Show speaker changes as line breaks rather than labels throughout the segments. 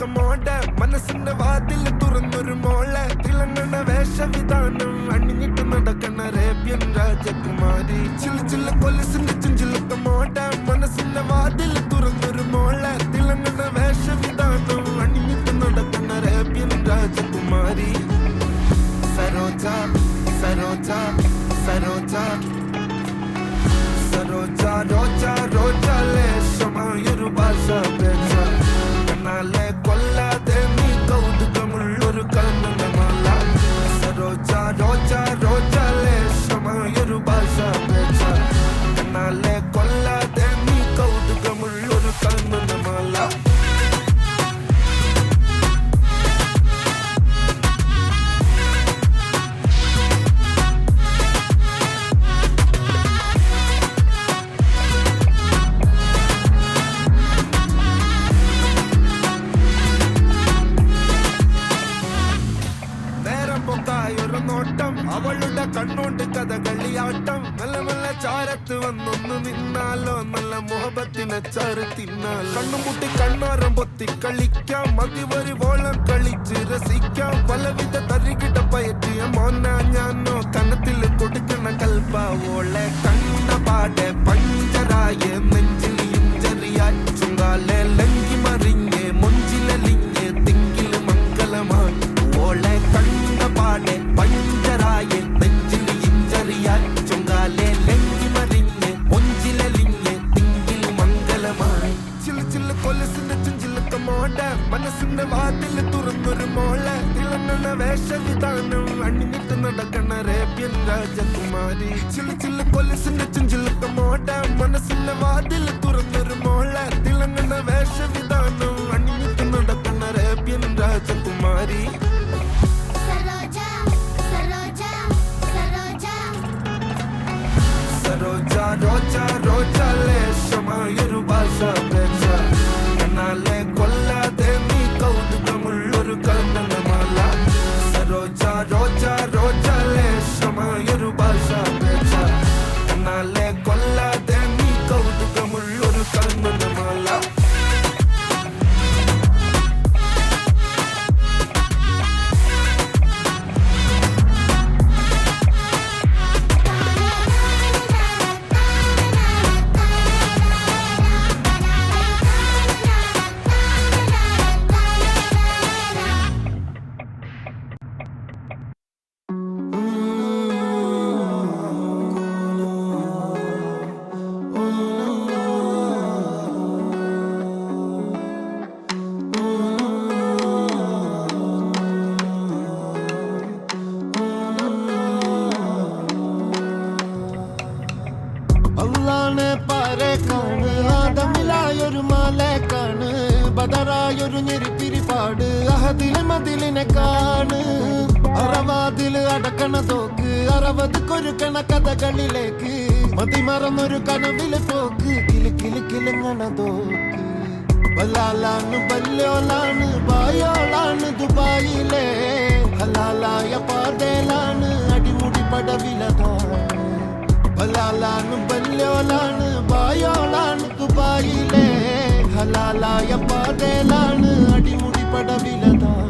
ചില്ലുക്കമോടെ മനസ്സിന്റെ വാതിൽ തുറന്നൊരു മോളെ തിളങ്ങണ വേഷവിധാനം അണിഞ്ഞിട്ട് നടക്കണ അറേബ്യൻ രാജകുമാരി ചില്ല് കൊലുസിന്റെ ചില്ലുക്കമോടെ മനസ്സിന്റെ വാതിൽ തുറന്നൊരു മോളെ തിളങ്ങണ വേഷവിധാനം അണിഞ്ഞിട്ട് നടക്കണ അറേബ്യൻ രാജകുമാരി സരോജ സരോജ സരോജ സരോജ രോജ രോജ ലേശമായൊരു ഭാഷ പേച്ച കണ്ണാലെ കൊല്ലാതെ നീ കൗതുകമുള്ളൊരു കണ്ണുമാല സരോജ രോജ രോജ ലേശമായൊരു ഭാഷ പേച്ച കണ്ണാലെ കൊല്ലാതെ നീ കൗതുകമുള്ളൊരു കണ്ണുമാല അവളുടെ കണ്ണോണ്ട് കഥകളിയാട്ടം നല്ല നല്ല ചാരത്ത് വന്നൊന്ന് നിന്നാലോ നല്ല മുഹബത്തിനെ ചാറ് തിന്നാൽ കണ്ണുമുട്ടി കണ്ണാരം പൊത്തി കളിക്കാം മതിവരുവോളം കളിച്ച് രസിക്കാം പലവിധ തരികിട പയറ്റിയ മോന ഞാനോ കനത്തിൽ കൊടുക്കണ കൽപ്പാവോളെ കണ്ണ പാടെ പഞ്ചരായ നെഞ്ചിൽ ഇഞ്ചറിയാൻ ചുങ്കാലെ ലങ്കി മറിഞ്ഞ് മൊഞ്ചിലലിഞ്ഞ് തിങ്കിൽ മംഗളമായി ഓളെ കണ്ണ പാടെ പഞ്ചരായ നെഞ്ചിൽ ഇഞ്ചറിയാൻ ചുങ്കാലെ ലങ്കി മറിഞ്ഞ് മൊഞ്ചിലലിഞ്ഞ് തിങ്കിൽ മംഗളമായി ചില്ല് കൊലസിന്റെ ചില്ലുക്കമോടെ മനസ്സിന്റെ വാതിൽ തുറന്നൊരു മോളെ തിളങ്ങണ വേഷവിധാനം അണിഞ്ഞിട്ട് നടക്കണ അറേബ്യൻ രാജകുമാരി ചില്ല് കൊലസിന്റെ ചില്ലുക്കമോടെ മനസ്സിന്റെ വാതിൽ തുറന്നൊരു മോളെ തിളങ്ങണ വേഷവിധാനം അണിഞ്ഞിട്ട് നടക്കണ അറേബ്യൻ രാജകുമാരി സരോജ രോജ രോജ ലേശമായൊരു ഭാഷ പേച്ച കണ്ണാലെ കൊല്ലാതെ നീ കൗതുകമുള്ളൊരു കണ്ണുമാല സരോജ രോജ രോജ ലേശമായൊരു ഭാഷ പേച്ച കണ്ണാലെ കൊല്ലാതെ നീ കൗതുകമുള്ളൊരു കണ്ണുമാല
ബദറായൊരു ഞെരിപ്പിരിപാട് അഹദിലെ മതിലിനെ കാണ് അറവാതിൽ അടക്കണ തോക്ക് 60 കൊരുക്കണ കഥകളിലേക്ക് മതിമറന്നൊരു കനവില് പോക്ക് കിലുങ്ങണ തോക്ക് ബലാലാണ് ബല്യോലാണ് ബായോളാണ് ദുബായിലെ ഹലാലായ പാതയിലാണ് അടിമുടി പടവിലതാണ് ബലാലാണ് ബല്യോലാണ് ബായോളാണ് ദുബായിലെ ഹലാലായ പാതയിലാണ് അടിമുടി പടവിലതാണ്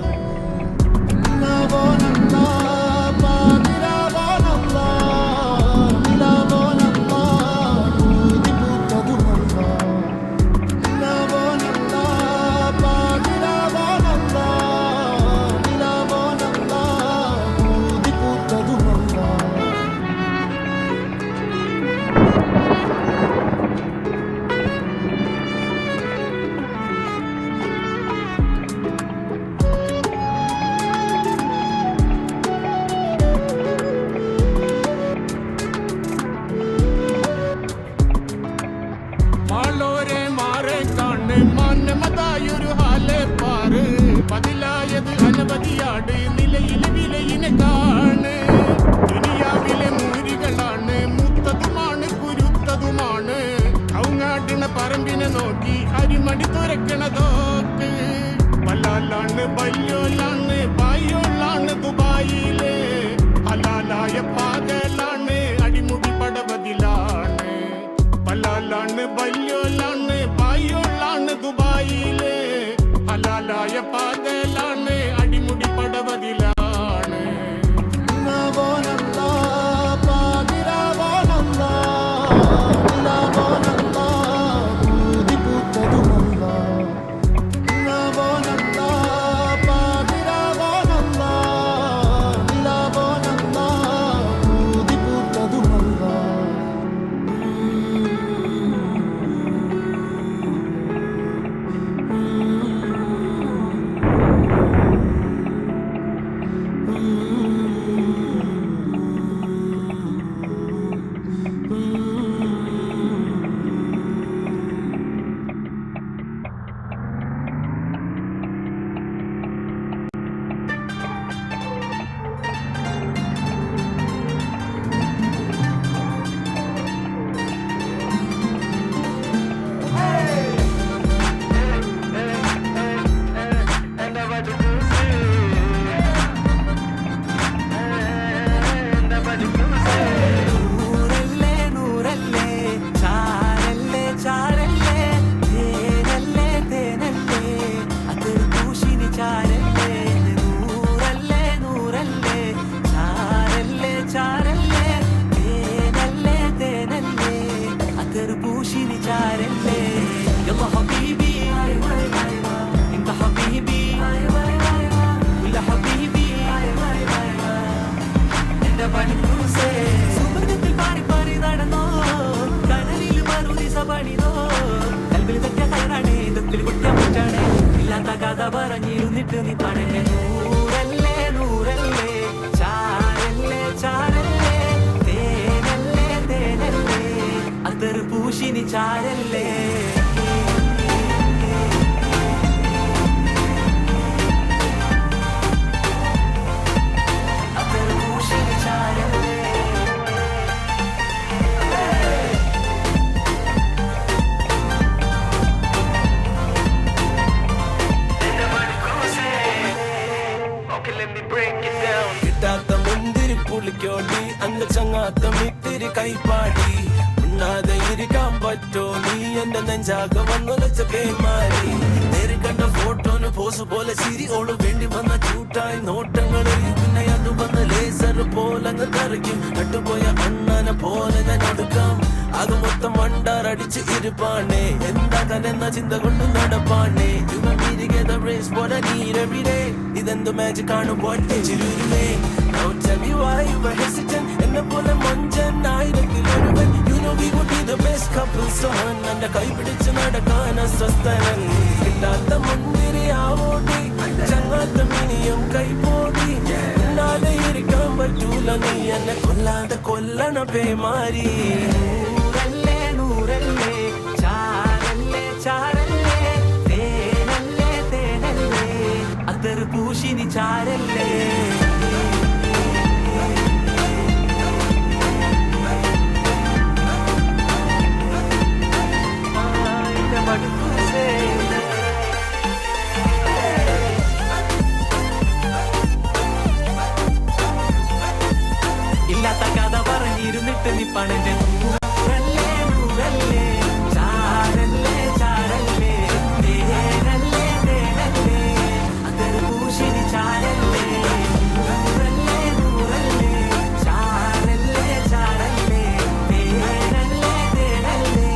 അനവധിയാട് നിലയിലെ വിലയിനെ കാണ് ദുനിയാവിലെ മൂരികളാണ് മുത്തതുമാണ് കുരുത്തതുമാണ് കൗങ്ങാട്ടിന പറമ്പിനെ നോക്കി അരിമടി തുറക്കണതോക്ക് വല്ലാലാണ് ബല്യോലാണ് ബായോളാണ് ദുബായിലെ ഹലാലായ പാകലാണ് അടിമുടി പടവതിലാണ് വല്ലാലാണ് ബല്യോലാണ് ബായോളാണ് ദുബായിലെ ഹലാലായ
കൂട്ടിൽ കുട്ടിയ മുറ്റാണേ ഇല്ലാത്ത കഥ പറഞ്ഞിരുന്നിട്ട് നീ പണങ്ങ നൂറല്ലേ നൂറല്ലേ ചാരല്ലേ ചാരല്ലേ തേനല്ലേ തേനല്ലേ അതൊരു പൂശിനി ചാരല്ലേ
കിട്ടാത്ത മുന്തിരി പുളിക്കോടി അന്ന് ചങ്ങാത്ത മിത്തിരി കൈപ്പാടി ഉണ്ണാതെ ഇരിക്കാൻ പറ്റോ നീ എന്റെ നെഞ്ചാക വന്നുലച്ച കൈമാറി നേരി കണ്ട ഫോട്ടോന് പോസ് പോലെ ചിരി ഓള് വേണ്ടി വന്ന ചൂട്ടായി നോട്ടങ്ങളിൽ പിന്നെ അത് വന്ന് ലേസർ പോലെ അങ്ങ് കറിക്കും നട്ടുപോയ അണ്ണനെ പോലെ ഞാൻ എടുക്കാം അത് മൊത്തം വണ്ടാറടിച്ച് ഇരുപ്പാണേ എന്താക്കാനെന്ന ചിന്ത കൊണ്ട് നടപ്പാണേ പോലെ നീരവിടെ ഇതെന്തു മാച്ച് കാണുമ്പോൾ ചിരുമേ എന്നെ പോലെ മൊഞ്ചൻ ആയിരത്തിലൊരുവൻ You know we would be the best couple son എന്റെ കൈ പിടിച്ച് നടക്കാൻ അസ്വസ്ഥനൻ കിട്ടാത്ത മുന്തിരി ആവോടി ചങ്ങാത്ത മിനിയും കൈപോടി എന്നാലെ ഇരിക്കാൻ പറ്റൂല നീ എന്നെ കൊല്ലാതെ കൊല്ലണ പേമാരി
നൂറല്ലേ നൂറല്ലേ ചാരല്ലേ ചാരല്ലേ തേനല്ലേ തേനല്ലേ അതൊരു പൂശിനി ചാരല്ലേ ഇല്ലാത്ത കഥ പറഞ്ഞിരുന്നിട്ട് നീ പണന്റെ നൂറല്ലേ നൂറല്ലേ ചാരല്ലേ ചാരല്ലേ തേനല്ലേ തേനല്ലേ അതൊരു പൂശിനി ചാരല്ലേ നൂറല്ലേ നൂറല്ലേ ചാരല്ലേ ചാരല്ലേ തേനല്ലേ തേനല്ലേ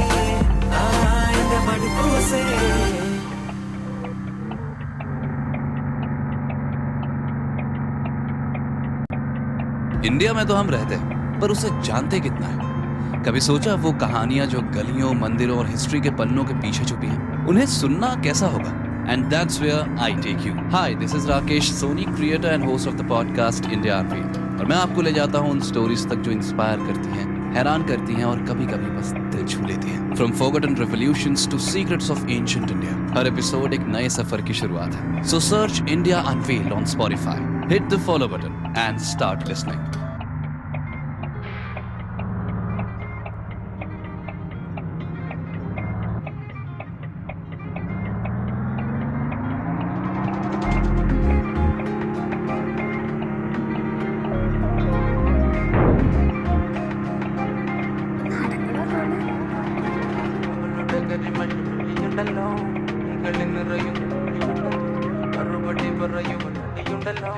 എന്റെ മടുക്കൂസേ
इंडिया में तो हम रहते हैं पर उसे जानते कितना है कभी सोचा वो कहानियां जो गलियों मंदिरों और हिस्ट्री के पन्नों के पीछे छुपी हैं उन्हें सुनना कैसा होगा and that's where I take you hi this is Rakesh Soni creator and host of the podcast India unveiled और मैं आपको ले जाता हूं उन स्टोरीज तक जो इंस्पायर करती हैं हैरान करती हैं और कभी कभी बस दिल छू लेती हैं from forgotten revolutions to secrets of ancient India हर एपिसोड एक नए सफर की शुरुआत है so search India unveiled on Spotify hit the follow button and start listening.
മറുപടി പറയുന്നുണ്ടല്ലോ